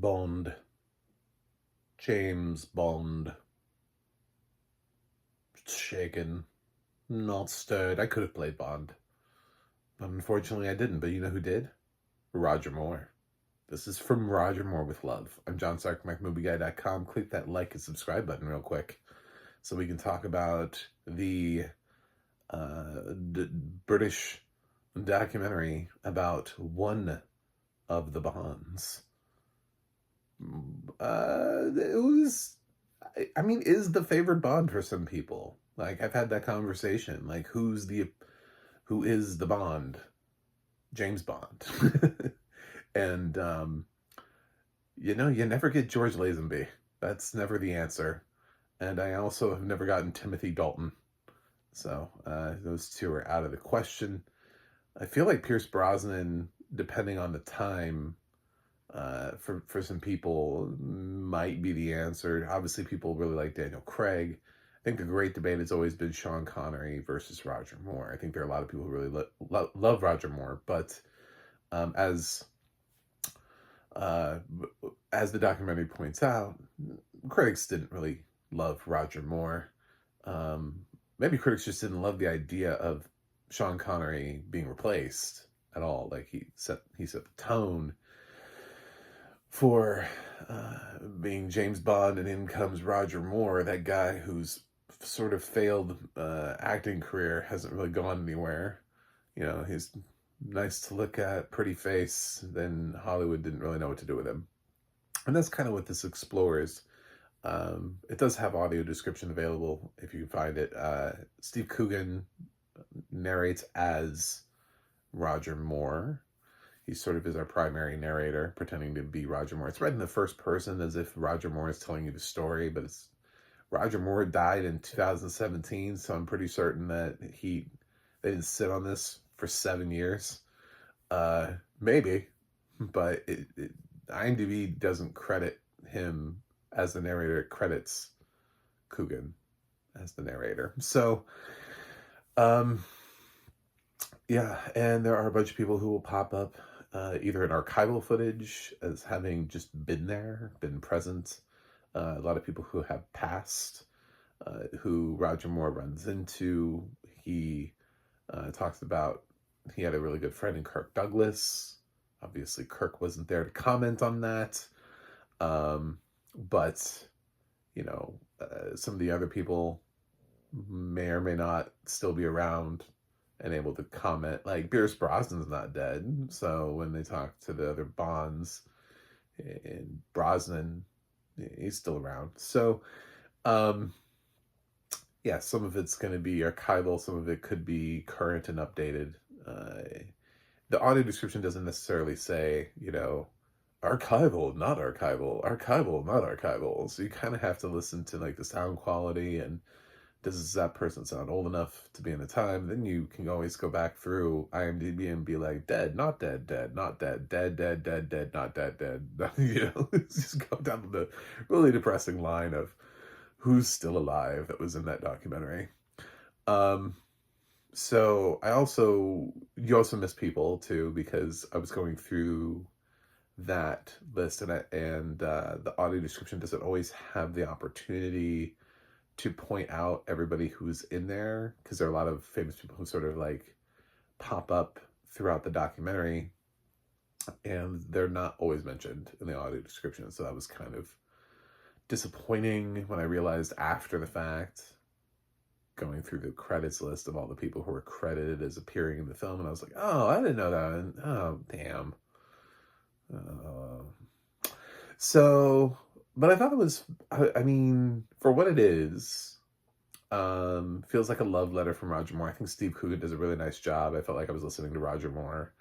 Bond. James Bond. Shaken. Not stirred. I could have played Bond. But unfortunately I didn't. But you know who did? Roger Moore. This is From Roger Moore with Love. I'm John Stark, MacMovieGuy.com. Click that like and subscribe button real quick so we can talk about the British documentary about one of the Bonds. It was, I mean, is the favorite Bond for some people. Like, I've had that conversation. Like, who is the Bond? James Bond. And, you never get George Lazenby. That's never the answer. And I also have never gotten Timothy Dalton. So, those two are out of the question. I feel like Pierce Brosnan, depending on the time, for some people, might be the answer. Obviously, people really like Daniel Craig. I think the great debate has always been Sean Connery versus Roger Moore. I think there are a lot of people who really love Roger Moore, but as the documentary points out, critics didn't really love Roger Moore. Maybe critics just didn't love the idea of Sean Connery being replaced at all. Like, he set the tone for being James Bond, and in comes Roger Moore, that guy whose sort of failed acting career hasn't really gone anywhere. He's nice to look at, pretty face, then Hollywood didn't really know what to do with him. And that's kind of what this explores. It does have audio description available if you can find it. Steve Coogan narrates as Roger Moore. He sort of is our primary narrator, pretending to be Roger Moore. It's read in the first person as if Roger Moore is telling you the story, but Roger Moore died in 2017, so I'm pretty certain that they didn't sit on this for 7 years. Maybe, but IMDb doesn't credit him as the narrator. It credits Coogan as the narrator. So, yeah, and there are a bunch of people who will pop up either in archival footage as having just been there, been present. A lot of people who have passed, who Roger Moore runs into. He talks about he had a really good friend in Kirk Douglas. Obviously, Kirk wasn't there to comment on that. But, some of the other people may or may not still be around and able to comment. Like, Pierce Brosnan's not dead, so when they talk to the other Bonds, and Brosnan, he's still around. So, yeah, some of it's going to be archival, some of it could be current and updated. The audio description doesn't necessarily say, archival, not archival, archival, not archival. So you kind of have to listen to, like, the sound quality, and does that person sound old enough to be in the time? Then you can always go back through IMDb and be like, dead, not dead, dead, not dead, dead, dead, dead, dead, not dead, dead. Just go down the really depressing line of who's still alive that was in that documentary. So you also miss people too, because I was going through that list, and the audio description doesn't always have the opportunity to point out everybody who's in there, because there are a lot of famous people who sort of like pop up throughout the documentary, and they're not always mentioned in the audio description. So that was kind of disappointing when I realized after the fact, going through the credits list of all the people who were credited as appearing in the film, and I was like, oh, I didn't know that. And, oh, damn. So, but I thought it was, I mean, for what it is, feels like a love letter from Roger Moore. I think Steve Coogan does a really nice job. I felt like I was listening to Roger Moore,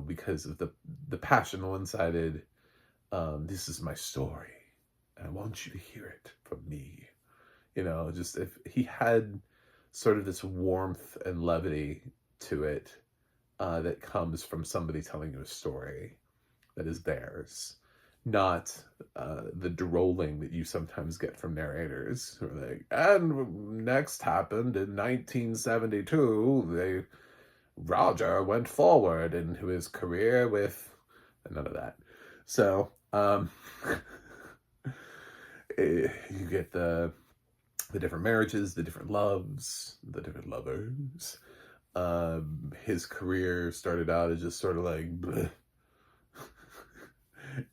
because of the passion, the one-sided, this is my story, and I want you to hear it from me. Just if he had sort of this warmth and levity to it, that comes from somebody telling you a story that is theirs, not the drolling that you sometimes get from narrators who are like, and next happened in 1972, Roger went forward into his career with none of that. So, you get the different marriages, the different loves, the different lovers. His career started out as just sort of like, bleh.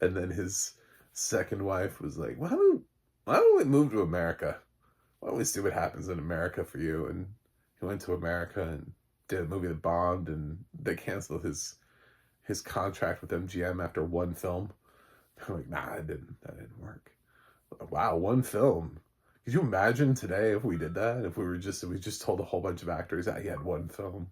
And then his second wife was like, why don't we move to America? Why don't we see what happens in America for you? And he went to America and did a movie that bombed, and they canceled his contract with MGM after one film. They're like, nah, that didn't work. Wow, one film. Could you imagine today if we did that? If we just told a whole bunch of actors that you had one film,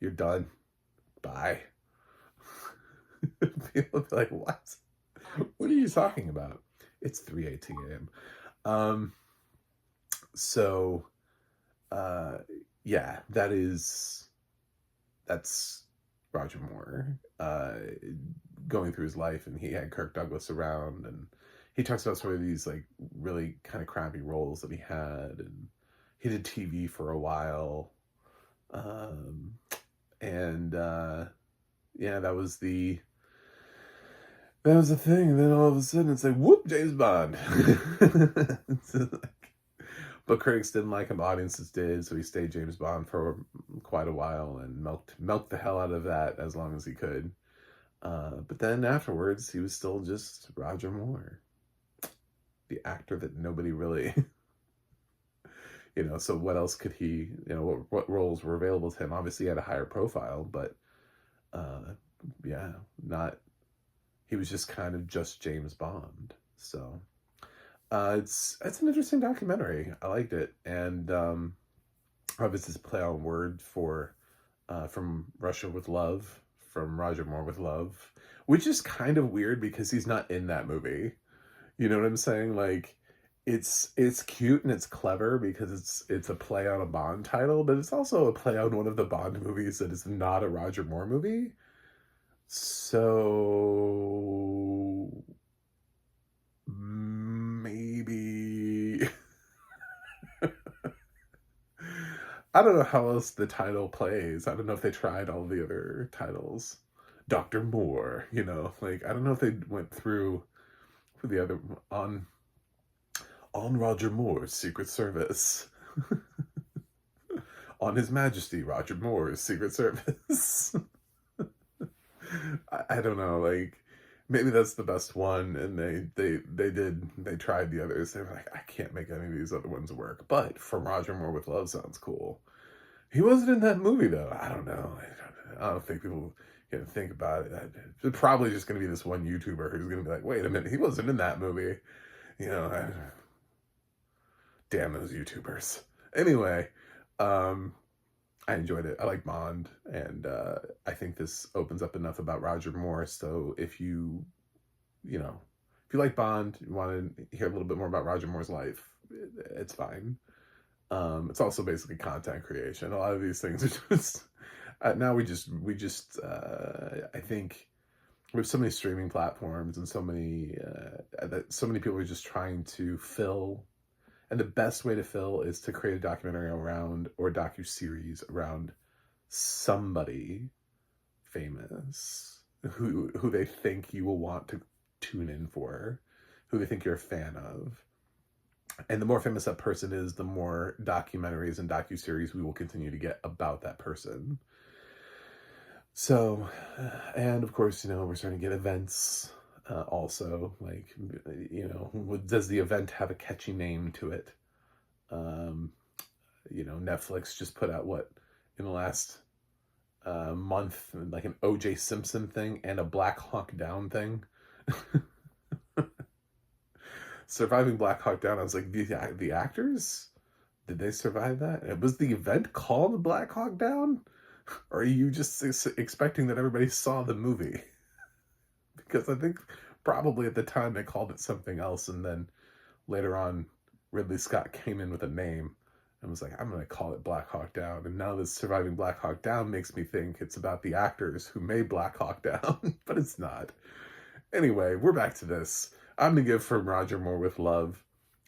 you're done, bye. People would be like, what? What are you talking about? It's 3:18 a.m. So, uh, yeah, that's Roger Moore, going through his life, and he had Kirk Douglas around, and he talks about sort of these like really kind of crappy roles that he had, and he did TV for a while, um, and yeah, that was the thing. And then all of a sudden, it's like, whoop, James Bond. But critics didn't like him, audiences did, so he stayed James Bond for quite a while and milked the hell out of that as long as he could. But then afterwards, he was still just Roger Moore, the actor that nobody really, so what else could he, what roles were available to him? Obviously, he had a higher profile, but yeah, he was just kind of just James Bond. So it's an interesting documentary. I liked it, and obviously it's a play on word for from Russia with Love, from Roger Moore with Love, which is kind of weird because he's not in that movie. You know what I'm saying? Like, it's cute and it's clever because it's a play on a Bond title, but it's also a play on one of the Bond movies that is not a Roger Moore movie. So maybe I don't know how else the title plays. I don't know if they tried all the other titles. Dr. Moore, like I don't know if they went through the other on Roger Moore's Secret Service. On His Majesty Roger Moore's Secret Service. I don't know, like maybe that's the best one, and they tried the others. They were like, I can't make any of these other ones work. But From Roger Moore with Love sounds cool. He wasn't in that movie though. I don't know. I don't think people can think about it. It's probably just going to be this one YouTuber who's going to be like, wait a minute, he wasn't in that movie. Damn those YouTubers. Anyway, I enjoyed it. I like Bond, and I think this opens up enough about Roger Moore. So if you like Bond, you want to hear a little bit more about Roger Moore's life, it's fine. It's also basically content creation. A lot of these things are just now we just I think we have so many streaming platforms and so many people are just trying to fill. And the best way to fill is to create a documentary around, or a docu-series around, somebody famous who they think you will want to tune in for, who they think you're a fan of. And the more famous that person is, the more documentaries and docu-series we will continue to get about that person. So, and of course, we're starting to get events. Also, like, does the event have a catchy name to it? Netflix just put out in the last month, like an O.J. Simpson thing and a Black Hawk Down thing. Surviving Black Hawk Down. I was like, the actors, did they survive that? Was the event called Black Hawk Down? Or are you just expecting that everybody saw the movie? Because I think probably at the time they called it something else, and then later on Ridley Scott came in with a name and was like, I'm going to call it Black Hawk Down. And now this Surviving Black Hawk Down makes me think it's about the actors who made Black Hawk Down, but it's not. Anyway, we're back to this. I'm going to give From Roger Moore with Love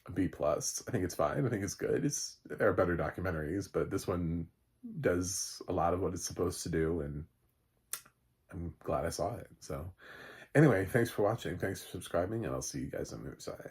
a B+. I think it's fine. I think it's good. There are better documentaries, but this one does a lot of what it's supposed to do, and I'm glad I saw it. So Anyway, thanks for watching. Thanks for subscribing, and I'll see you guys on the other side.